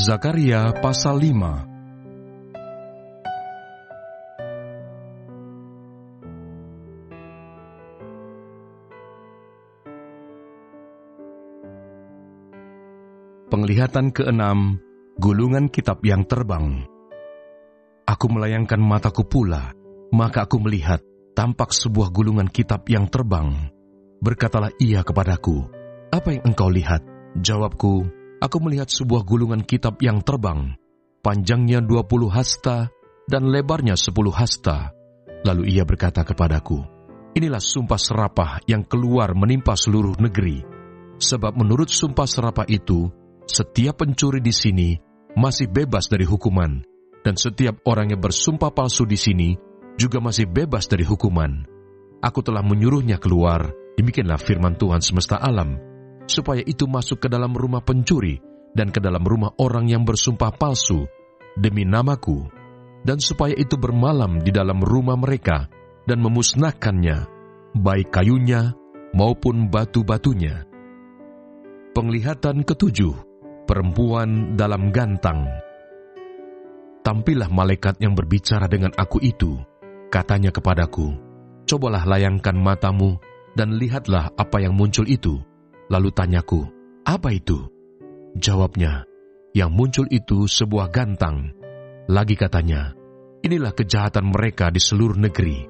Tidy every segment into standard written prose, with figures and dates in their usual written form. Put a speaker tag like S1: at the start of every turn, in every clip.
S1: Zakaria pasal 5. Penglihatan ke-6, gulungan kitab yang terbang. Aku melayangkan mataku pula, maka aku melihat tampak sebuah gulungan kitab yang terbang. Berkatalah ia kepadaku, "Apa yang engkau lihat?" Jawabku, "Aku melihat sebuah gulungan kitab yang terbang, panjangnya 20 hasta dan lebarnya 10 hasta." Lalu ia berkata kepadaku, "Inilah sumpah serapah yang keluar menimpa seluruh negeri. Sebab menurut sumpah serapah itu, setiap pencuri di sini masih bebas dari hukuman, dan setiap orang yang bersumpah palsu di sini juga masih bebas dari hukuman. Aku telah menyuruhnya keluar," demikianlah firman Tuhan semesta alam, "supaya itu masuk ke dalam rumah pencuri dan ke dalam rumah orang yang bersumpah palsu demi namaku, dan supaya itu bermalam di dalam rumah mereka dan memusnahkannya, baik kayunya maupun batu-batunya." Penglihatan ke-7, perempuan dalam gantang. Tampillah malaikat yang berbicara dengan aku itu. Katanya kepadaku, "Cobalah layangkan matamu dan lihatlah apa yang muncul itu." Lalu tanyaku, "Apa itu?" Jawabnya, "Yang muncul itu sebuah gantang." Lagi katanya, "Inilah kejahatan mereka di seluruh negeri.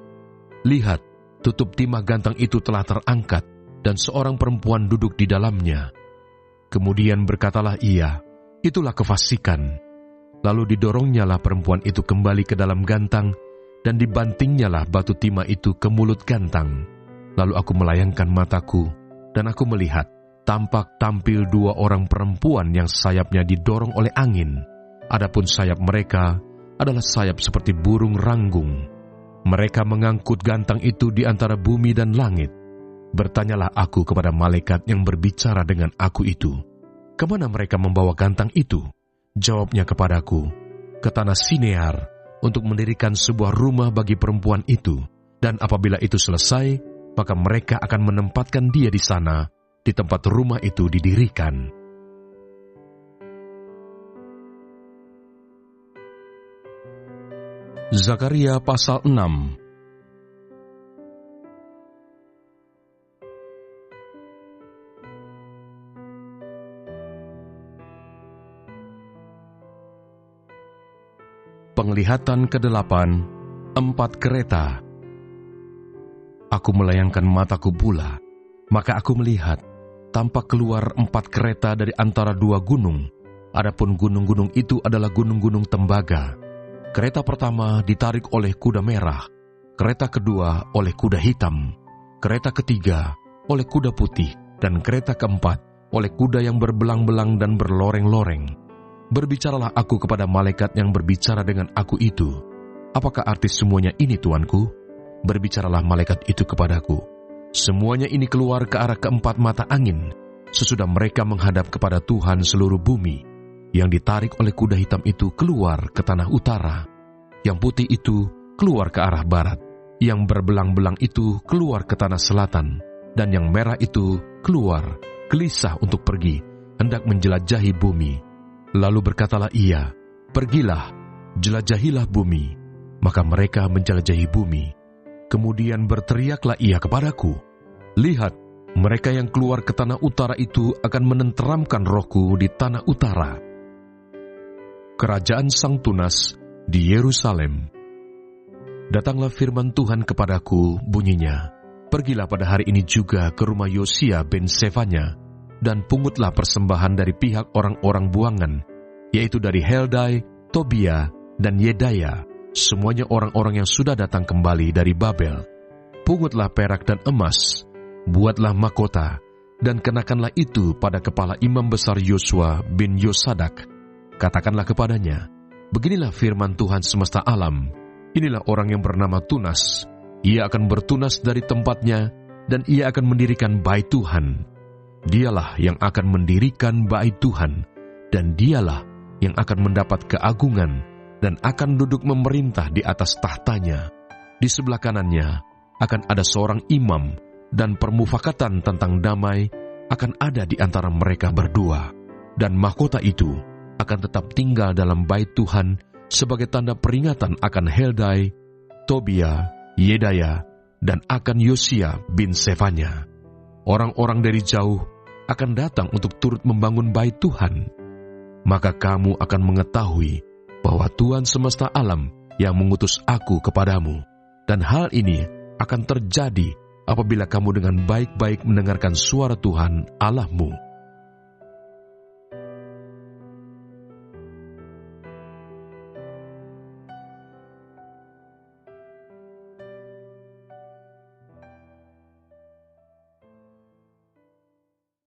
S1: Lihat, tutup timah gantang itu telah terangkat, dan seorang perempuan duduk di dalamnya." Kemudian berkatalah ia, "Itulah kefasikan." Lalu didoronnyalah perempuan itu kembali ke dalam gantang, dan dibantingnyalah batu timah itu ke mulut gantang. Lalu aku melayangkan mataku, dan aku melihat, tampak tampil 2 orang perempuan yang sayapnya didorong oleh angin. Adapun sayap mereka adalah sayap seperti burung ranggung. Mereka mengangkut gantang itu di antara bumi dan langit. Bertanyalah aku kepada malaikat yang berbicara dengan aku itu, "Kemana mereka membawa gantang itu?" Jawabnya kepadaku, "Ke tanah Sinear, untuk mendirikan sebuah rumah bagi perempuan itu. Dan apabila itu selesai, maka mereka akan menempatkan dia di sana, di tempat rumah itu didirikan." Zakaria pasal 6. Penglihatan ke-8, 4 kereta. Aku melayangkan mataku pula, maka aku melihat, tampak keluar 4 kereta dari antara 2 gunung. Adapun gunung-gunung itu adalah gunung-gunung tembaga. Kereta pertama ditarik oleh kuda merah, kereta kedua oleh kuda hitam, kereta ketiga oleh kuda putih, dan kereta keempat oleh kuda yang berbelang-belang dan berloreng-loreng. Berbicaralah aku kepada malaikat yang berbicara dengan aku itu, "Apakah arti semuanya ini, tuanku?" Berbicaralah malaikat itu kepadaku, "Semuanya ini keluar ke arah keempat mata angin, sesudah mereka menghadap kepada Tuhan seluruh bumi. Yang ditarik oleh kuda hitam itu keluar ke tanah utara, yang putih itu keluar ke arah barat, yang berbelang-belang itu keluar ke tanah selatan, dan yang merah itu keluar, gelisah untuk pergi, hendak menjelajahi bumi." Lalu berkatalah ia, "Pergilah, jelajahilah bumi." Maka mereka menjelajahi bumi. Kemudian berteriaklah ia kepadaku, "Lihat, mereka yang keluar ke tanah utara itu akan menenteramkan rohku di tanah utara." Kerajaan Sang Tunas di Yerusalem. Datanglah firman Tuhan kepadaku, bunyinya, "Pergilah pada hari ini juga ke rumah Yosia bin Sefanya, dan pungutlah persembahan dari pihak orang-orang buangan, yaitu dari Heldai, Tobia, dan Yedaya, semuanya orang-orang yang sudah datang kembali dari Babel. Pungutlah perak dan emas, buatlah mahkota, dan kenakanlah itu pada kepala imam besar Yosua bin Yosadak. Katakanlah kepadanya, beginilah firman Tuhan semesta alam, inilah orang yang bernama Tunas. Ia akan bertunas dari tempatnya, dan ia akan mendirikan bait Tuhan. Dialah yang akan mendirikan bait Tuhan, dan dialah yang akan mendapat keagungan, dan akan duduk memerintah di atas tahtanya. Di sebelah kanannya akan ada seorang imam, dan permufakatan tentang damai akan ada di antara mereka berdua. Dan mahkota itu akan tetap tinggal dalam bait Tuhan sebagai tanda peringatan akan Heldai, Tobia, Yedaya, dan akan Yosia bin Sefanya. Orang-orang dari jauh akan datang untuk turut membangun bait Tuhan. Maka kamu akan mengetahui bahwa Tuhan semesta alam yang mengutus aku kepadamu. Dan hal ini akan terjadi apabila kamu dengan baik-baik mendengarkan suara Tuhan Allahmu.